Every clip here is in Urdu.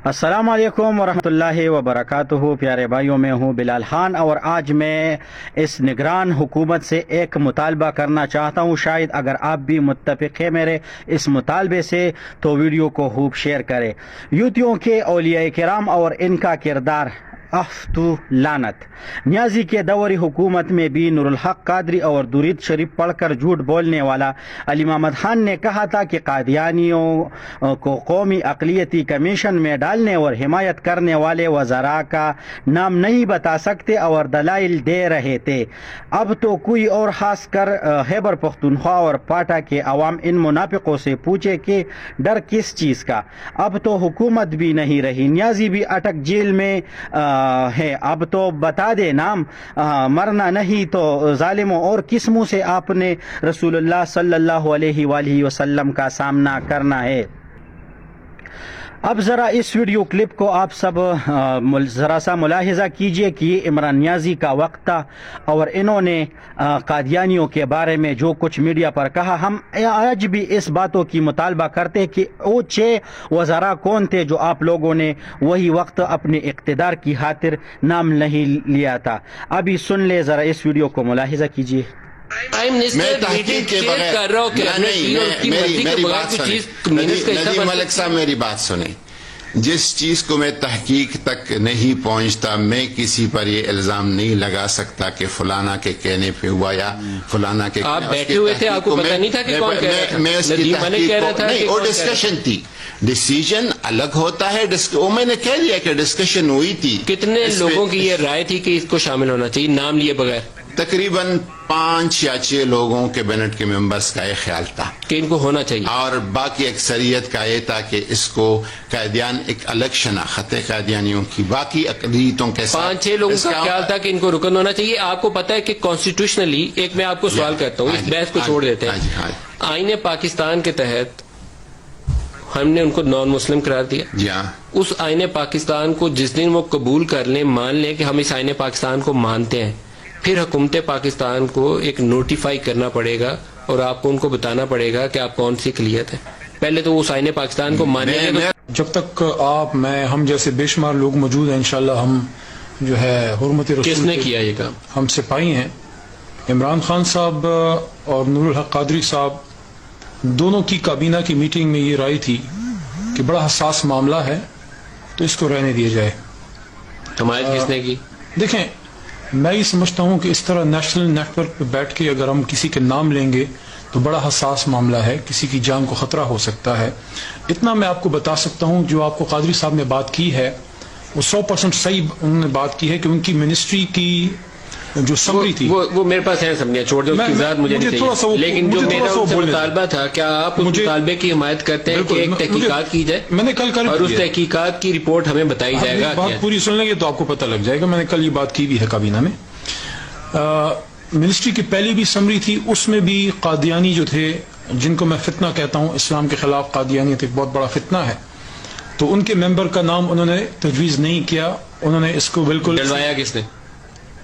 السلام علیکم ورحمۃ اللہ وبرکاتہ. پیارے بھائیوں، میں ہوں بلال خان اور آج میں اس نگران حکومت سے ایک مطالبہ کرنا چاہتا ہوں. شاید اگر آپ بھی متفق ہیں میرے اس مطالبے سے تو ویڈیو کو خوب شیئر کریں. یوتیوں کے اولیاء کرام اور ان کا کردار افتو لعنت. نیازی کے دور حکومت میں بھی نور الحق قادری اور درود شریف پڑھ کر جھوٹ بولنے والا علی محمد خان نے کہا تھا کہ قادیانیوں کو قومی اقلیتی کمیشن میں ڈالنے اور حمایت کرنے والے وزراء کا نام نہیں بتا سکتے اور دلائل دے رہے تھے. اب تو کوئی اور خاص کر خیبر پختونخوا اور پاٹا کے عوام ان منافقوں سے پوچھے کہ ڈر کس چیز کا. اب تو حکومت بھی نہیں رہی، نیازی بھی اٹک جیل میں ہے. اب تو بتا دے نام، مرنا نہیں تو ظالموں. اور کس منہ سے آپ نے رسول اللہ صلی اللہ علیہ وآلہ وسلم کا سامنا کرنا ہے؟ اب ذرا اس ویڈیو کلپ کو آپ سب ذرا سا ملاحظہ کیجئے کہ یہ عمران نیازی کا وقت تھا اور انہوں نے قادیانیوں کے بارے میں جو کچھ میڈیا پر کہا. ہم آج بھی اس باتوں کی مطالبہ کرتے کہ وہ 6 وزراء کون تھے جو آپ لوگوں نے وہی وقت اپنے اقتدار کی خاطر نام نہیں لیا تھا. ابھی سن لے، ذرا اس ویڈیو کو ملاحظہ کیجئے. میں تحقیق کے بغیر میری بات سنیں ندیم ملک صاحب، میری بات سنیں. جس چیز کو میں تحقیق تک نہیں پہنچتا میں کسی پر یہ الزام نہیں لگا سکتا کہ فلانا کے کہنے پہ ہوا یا فلانا کے. آپ بیٹھے ہوئے تھے، آپ کو پتہ نہیں تھا کہ کون کہہ رہا تھا؟ میں اس کی تحقیق کو نہیں، وہ ڈسکشن تھی، ڈیسیجن الگ ہوتا ہے. وہ میں نے کہہ دیا کہ ڈسکشن ہوئی تھی. کتنے لوگوں کی یہ رائے تھی کہ اس کو شامل ہونا چاہیے نام لیے بغیر؟ تقریباً 5 یا 6 لوگوں کے کیبنٹ کے ممبرز کا یہ خیال تھا کہ ان کو ہونا چاہیے، اور باقی اکثریت کا یہ تھا کہ اس کو قائدیان ایک الگ شناخت ہے قادیانیوں کی باقی اقلیتوں کے ساتھ. 5-6 لوگوں کا خیال تھا کہ ان کو رکن ہونا چاہیے. آپ کو پتہ ہے کہ کانسٹیٹیوشنلی، ایک میں آپ کو سوال کرتا ہوں، اس بحث کو چھوڑ دیتے ہیں. آئین پاکستان کے تحت ہم نے ان کو نان مسلم قرار دیا. جی ہاں. اس آئین پاکستان کو جس دن وہ قبول کر لیں، مان لیں کہ ہم اس آئین پاکستان کو مانتے ہیں، پھر حکومت پاکستان کو ایک نوٹیفائی کرنا پڑے گا اور آپ کو ان کو بتانا پڑے گا کہ آپ کون سی اقلیت ہے. پہلے تو اس آئین پاکستان کو مانیں گے. جب تک آپ، میں، ہم جیسے بے شمار لوگ موجود ہیں، انشاءاللہ ہم جو ہے حرمت رسول. کس نے کیا یہ کام؟ ہم سپاہی ہیں. عمران خان صاحب اور نور الحق قادری صاحب دونوں کی کابینہ کی میٹنگ میں یہ رائے تھی کہ بڑا حساس معاملہ ہے تو اس کو رہنے دیا جائے. حمایت کس نے کی؟ دیکھیں، میں یہ سمجھتا ہوں کہ اس طرح نیشنل نیٹ ورک پہ بیٹھ کے اگر ہم کسی کے نام لیں گے تو بڑا حساس معاملہ ہے، کسی کی جان کو خطرہ ہو سکتا ہے. اتنا میں آپ کو بتا سکتا ہوں، جو آپ کو قادری صاحب نے بات کی ہے وہ 100% صحیح انہوں نے بات کی ہے کہ ان کی منسٹری کی جو سمری تھی وہ میرے پاس ہے سمجھا، چھوڑ دو، اس کی ذات مجھے نہیں چاہیے. لیکن جو میرا ان سے مطالبہ تھا، کیا آپ اس مطالبے کی حمایت کرتے ہیں کہ ایک تحقیقات کی جائے؟ میں نے کل اور اس تحقیقات کی رپورٹ ہمیں بتائی جائے گا. بات پوری سن لیں گے تو آپ کو پتہ لگ جائے گا. میں نے کل یہ بات کی بھی ہے کابینہ میں. منسٹری کی پہلی بھی سمری تھی، اس میں بھی قادیانی جو تھے، جن کو میں فتنہ کہتا ہوں، اسلام کے خلاف قادیانیت ایک بہت بڑا فتنہ ہے، تو ان کے ممبر کا نام انہوں نے تجویز نہیں کیا. انہوں نے اس کو بالکل ڈلوایا کس نے؟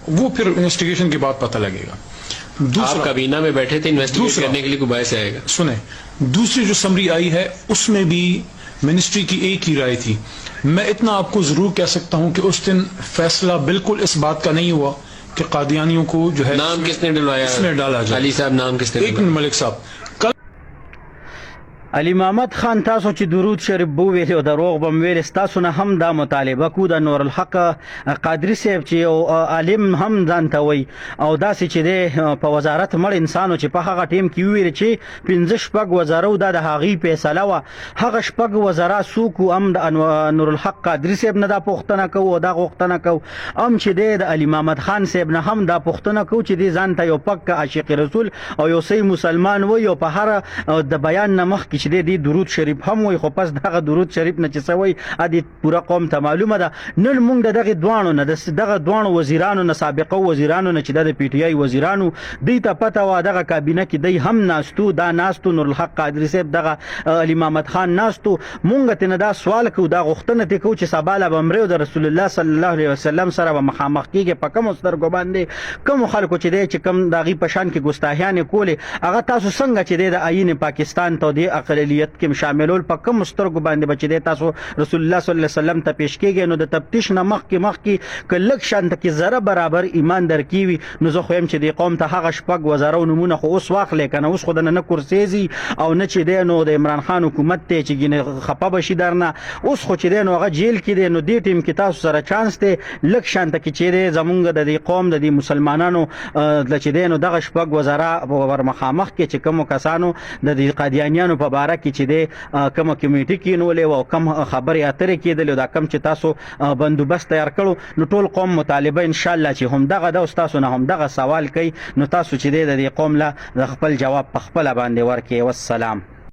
وہ پھر انویسٹیگیشن کے بعد پتہ لگے گا. آپ کابینہ میں بیٹھے تھے، انویسٹیگیٹ کرنے کے لیے کوئی باعث آئے گا؟ سنیں، دوسری جو سمری آئی ہے اس میں بھی منسٹری کی ایک ہی رائے تھی. میں اتنا آپ کو ضرور کہہ سکتا ہوں کہ اس دن فیصلہ بالکل اس بات کا نہیں ہوا کہ قادیانیوں کو جو ہے نام کس نے ڈلوایا، اس میں ڈالا جائے. علی صاحب نام کس نے؟ ایک منٹ ملک صاحب. علی محمد خان تاسو چې درود شریف بو ویل او دروغ بم ویل، تاسو نه هم دا مطالبه کو د نور الحق قادری صاحب چې او عالم هم ځان ته وي او داسې چې د په وزارت مړ انسانو چې په هغه ټیم کې ویل چې 15 وزارو د هغې فیصله وه، هغه 6 وزرا سوکو هم د نور الحق قادری صاحب نه دا پوښتنه کوو او دا غوښتنه کوو هم چې د علی محمد خان صاحب نه هم دا پوښتنه کوو چې د ځان ته یو پک عاشق رسول او یو صحیح مسلمان وي او په هر د بیان نه مخکې چې دی درود شریف هم وي، خو پس دغه درود شریف نه چې څه وي ادي پوره قوم ته معلومه ده. نن موږ د دغه دوانو نه دغه دوانو وزیرانو نه، سابقه وزیرانو نه چې د پی ټی آی وزیرانو، دوی ته پته وه دغه کابینه کې دی هم ناستو، دا ناستو نور الحق قادری صاحب، دغه علی محمد خان ناستو. موږ ته نه دا سوال کوو، دا غوښتنه ترې کوو چې سبا له به مرې او د رسول الله صلی الله علیه وسلم سره به مخامخ کېږي په کومو سترګو باندې، کومو خلکو چې دی چې کوم د هغې په شان کې ګستاهیانې کولې، هغه تاسو څنګه چې دی د آیین پاکستان ته د خلیلیت کې شاملول په کوم سترګو باندې بچی دی تاسو رسول الله صلی الله علیه وسلم ته پیش کېږئ نو د تفتیش نه مخکې که لږ شانته کې ذره برابر ایمان درکیوي نو زه خو یم چې دې قوم ته هغه شپږ وزارو نومونه خو اوس واخلې که نه اوس خو دنه نه کورسیزي او نه چې دی نو د عمران خان حکومت دی چې ګینې خفه به شي درنه اوس خو چې دی نو هغه جیل کې دی نو دې ټیم کې تاسو سره چانس دی لږ شانته کې چې دی زمونږ د دې قوم د دې مسلمانانو چې دی نو دغه شپږ وزرا ور مخامخ کې چې کومو کسانو د دې قادیانیانو په باره کې چې دی کومه کمیټي کېنولې وه او کم خبرې اترې کېدلې دا کم چې تاسو بندوبست تیار کړو نو ټول قوم مطالبه انشاءالله چې همدغه ده اوس تاسو نه همدغه سوال کوي نو تاسو چې دی د دې قوم له د خپل جواب په خپله باندې ورکړئ والسلام